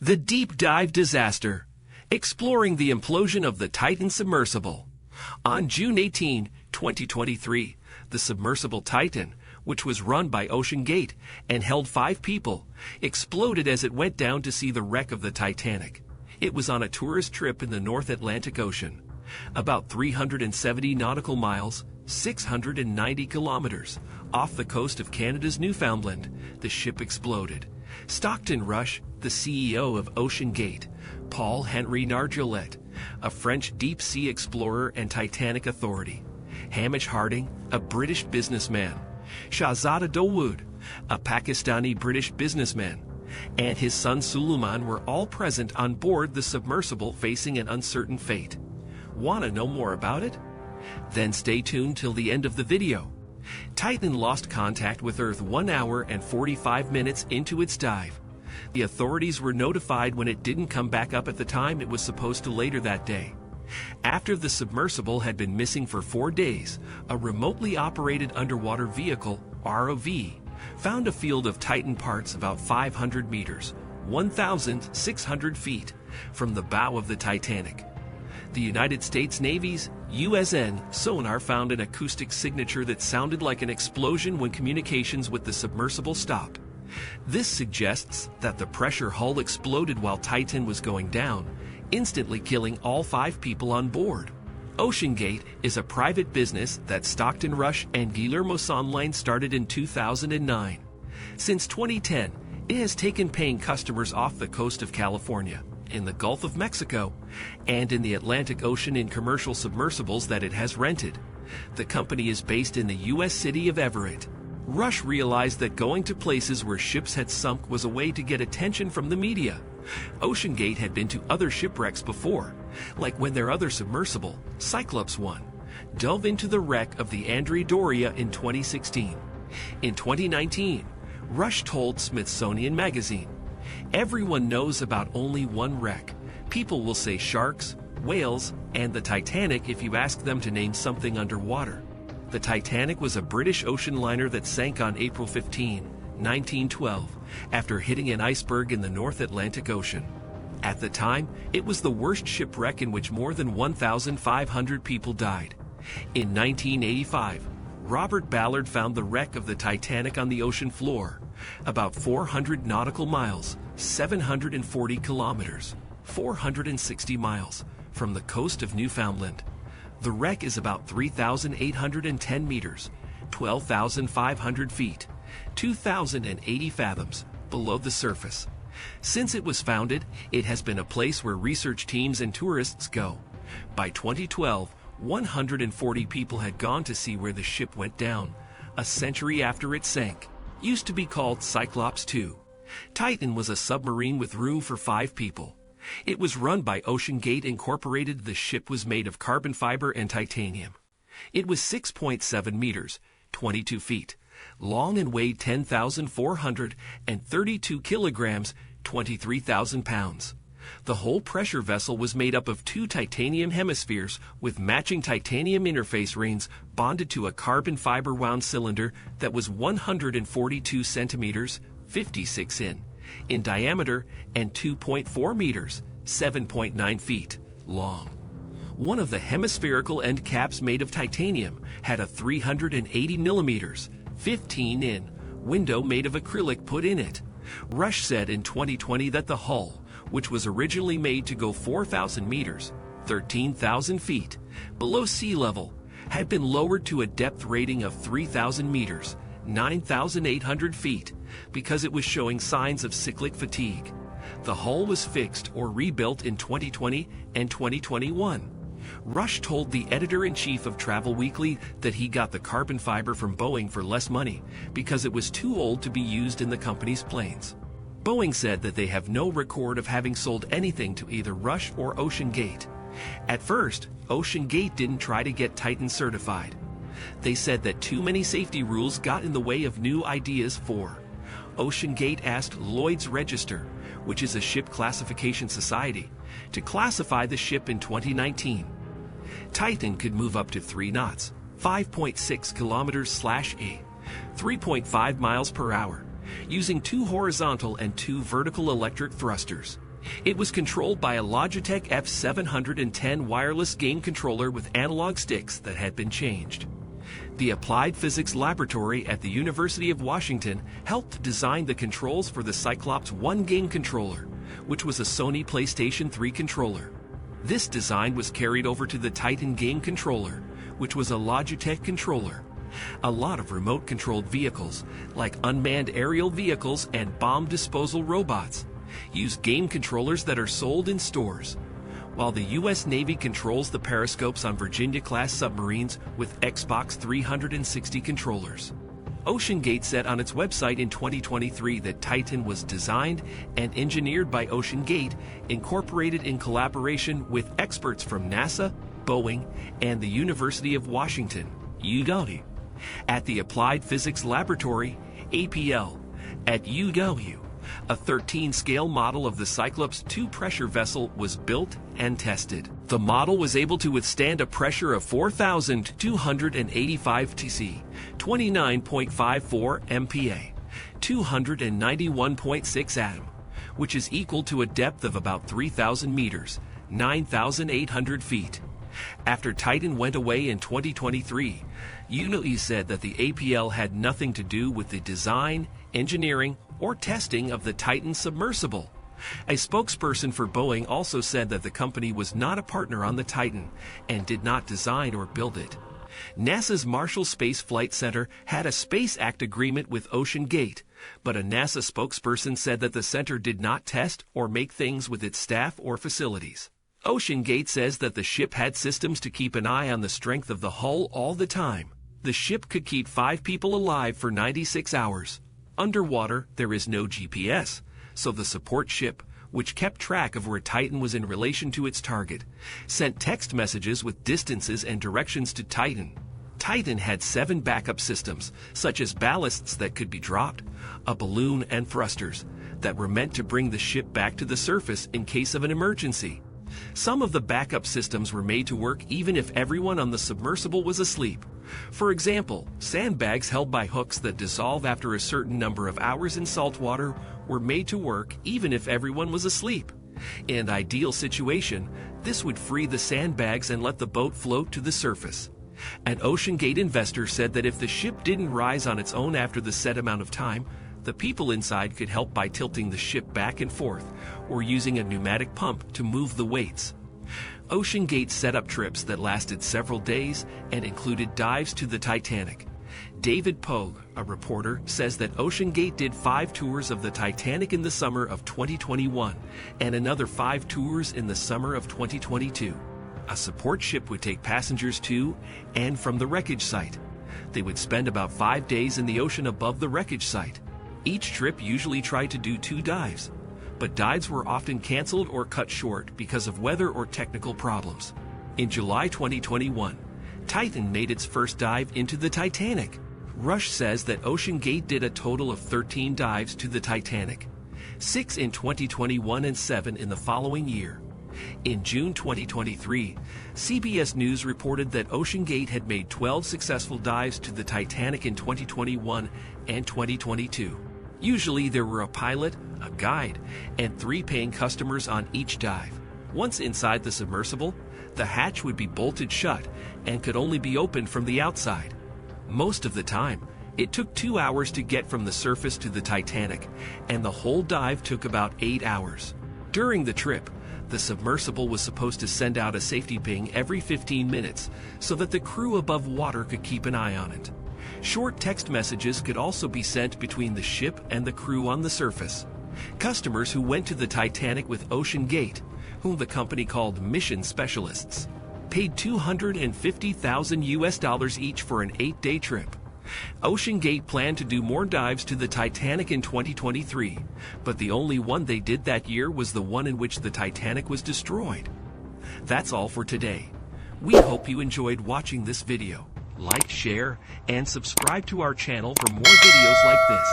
The Deep Dive Disaster, exploring the implosion of the Titan submersible. On June 18, 2023, the submersible Titan, which was run by OceanGate and held 5 people, exploded as it went down to see the wreck of the Titanic. It was on a tourist trip in the North Atlantic Ocean. About 370 nautical miles, 690 kilometers, off the coast of Canada's Newfoundland, the ship exploded. Stockton Rush, the CEO of OceanGate, Paul Henry Nargeolet, a French deep-sea explorer and Titanic authority, Hamish Harding, a British businessman, Shahzada Dawood, a Pakistani-British businessman, and his son Suleiman were all present on board the submersible facing an uncertain fate. Want to know more about it? Then stay tuned till the end of the video. Titan lost contact with Earth 1 hour and 45 minutes into its dive. The authorities were notified when it didn't come back up at the time it was supposed to later that day. After the submersible had been missing for 4 days, a remotely operated underwater vehicle, ROV, found a field of Titan parts about 500 meters, 1,600 feet, from the bow of the Titanic. The United States Navy's USN sonar found an acoustic signature that sounded like an explosion when communications with the submersible stopped. This suggests that the pressure hull exploded while Titan was going down, instantly killing all 5 people on board. OceanGate is a private business that Stockton Rush and Guillermo Sondland started in 2009. Since 2010, it has taken paying customers off the coast of California, in the Gulf of Mexico, and in the Atlantic Ocean in commercial submersibles that it has rented. The company is based in the U.S. city of Everett. Rush realized that going to places where ships had sunk was a way to get attention from the media. OceanGate had been to other shipwrecks before, like when their other submersible, Cyclops 1, dove into the wreck of the Andrea Doria in 2016. In 2019, Rush told Smithsonian Magazine, "Everyone knows about only one wreck. People will say sharks, whales, and the Titanic if you ask them to name something underwater." The Titanic was a British ocean liner that sank on April 15, 1912, after hitting an iceberg in the North Atlantic Ocean. At the time, it was the worst shipwreck in which more than 1,500 people died. In 1985, Robert Ballard found the wreck of the Titanic on the ocean floor, about 400 nautical miles, 740 kilometers, 460 miles, from the coast of Newfoundland. The wreck is about 3,810 meters, 12,500 feet, 2,080 fathoms below the surface. Since it was founded, it has been a place where research teams and tourists go. By 2012, 140 people had gone to see where the ship went down, a century after it sank. Used to be called Cyclops 2. Titan was a submarine with room for 5 people. It was run by OceanGate Incorporated. The ship was made of carbon fiber and titanium. It was 6.7 meters, 22 feet, long and weighed 10,432 kilograms, 23,000 pounds. The whole pressure vessel was made up of 2 titanium hemispheres with matching titanium interface rings bonded to a carbon fiber wound cylinder that was 142 centimeters, 56 in diameter and 2.4 meters, 7.9 feet, long. One of the hemispherical end caps made of titanium had a 380 millimeters, 15 in, window made of acrylic put in it. Rush said in 2020 that the hull, which was originally made to go 4,000 meters, 13,000 feet, below sea level, had been lowered to a depth rating of 3,000 meters, 9,800 feet, because it was showing signs of cyclic fatigue. The hull was fixed or rebuilt in 2020 and 2021. Rush told the editor-in-chief of Travel Weekly that he got the carbon fiber from Boeing for less money because it was too old to be used in the company's planes. Boeing said that they have no record of having sold anything to either Rush or OceanGate. At first, OceanGate didn't try to get Titan certified. They said that too many safety rules got in the way of new ideas for. OceanGate asked Lloyd's Register, which is a ship classification society, to classify the ship in 2019. Titan could move up to 3 knots, 5.6 kilometers/a, 3.5 miles per hour, using 2 horizontal and 2 vertical electric thrusters. It was controlled by a Logitech F710 wireless game controller with analog sticks that had been changed. The Applied Physics Laboratory at the University of Washington helped design the controls for the Cyclops One game controller, which was a Sony PlayStation 3 controller. This design was carried over to the Titan game controller, which was a Logitech controller. A lot of remote-controlled vehicles, like unmanned aerial vehicles and bomb disposal robots, use game controllers that are sold in stores, while the U.S. Navy controls the periscopes on Virginia-class submarines with Xbox 360 controllers. OceanGate said on its website in 2023 that Titan was designed and engineered by OceanGate, incorporated in collaboration with experts from NASA, Boeing, and the University of Washington, 𝐦𝐤𝐤𝐤, at the Applied Physics Laboratory, APL, at 𝐦𝐤𝐤𝐤. A 13-scale model of the Cyclops 2 pressure vessel was built and tested. The model was able to withstand a pressure of 4,285 TC, 29.54 MPa, 291.6 atm, which is equal to a depth of about 3,000 meters, 9,800 feet. After Titan went away in 2023, 𝐦𝐤𝐤 said that the APL had nothing to do with the design, engineering, or testing of the Titan submersible. A spokesperson for Boeing also said that the company was not a partner on the Titan and did not design or build it. NASA's Marshall Space Flight Center had a Space Act agreement with OceanGate, but a NASA spokesperson said that the center did not test or make things with its staff or facilities. OceanGate says that the ship had systems to keep an eye on the strength of the hull all the time. The ship could keep 5 people alive for 96 hours. Underwater, there is no GPS, so the support ship, which kept track of where Titan was in relation to its target, sent text messages with distances and directions to Titan. Titan had 7 backup systems, such as ballasts that could be dropped, a balloon, and thrusters that were meant to bring the ship back to the surface in case of an emergency. Some of the backup systems were made to work even if everyone on the submersible was asleep. For example, sandbags held by hooks that dissolve after a certain number of hours in salt water were made to work even if everyone was asleep. In an ideal situation, this would free the sandbags and let the boat float to the surface. An OceanGate investor said that if the ship didn't rise on its own after the set amount of time, the people inside could help by tilting the ship back and forth or using a pneumatic pump to move the weights. OceanGate set up trips that lasted several days and included dives to the Titanic. David Pogue, a reporter, says that OceanGate did 5 tours of the Titanic in the summer of 2021 and another 5 tours in the summer of 2022. A support ship would take passengers to and from the wreckage site. They would spend about 5 days in the ocean above the wreckage site. Each trip usually tried to do 2 dives, but dives were often canceled or cut short because of weather or technical problems. In July 2021, Titan made its first dive into the Titanic. Rush says that OceanGate did a total of 13 dives to the Titanic, 6 in 2021 and 7 in the following year. In June 2023, CBS News reported that OceanGate had made 12 successful dives to the Titanic in 2021 and 2022. Usually there were a pilot, a guide, and 3 paying customers on each dive. Once inside the submersible, the hatch would be bolted shut and could only be opened from the outside. Most of the time, it took 2 hours to get from the surface to the Titanic, and the whole dive took about 8 hours. During the trip, the submersible was supposed to send out a safety ping every 15 minutes so that the crew above water could keep an eye on it. Short text messages could also be sent between the ship and the crew on the surface. Customers who went to the Titanic with OceanGate, whom the company called mission specialists, paid $250,000 each for an 8-day trip. OceanGate planned to do more dives to the Titanic in 2023, but the only one they did that year was the one in which the Titanic was destroyed. That's all for today. We hope you enjoyed watching this video. Like, share, and subscribe to our channel for more videos like this.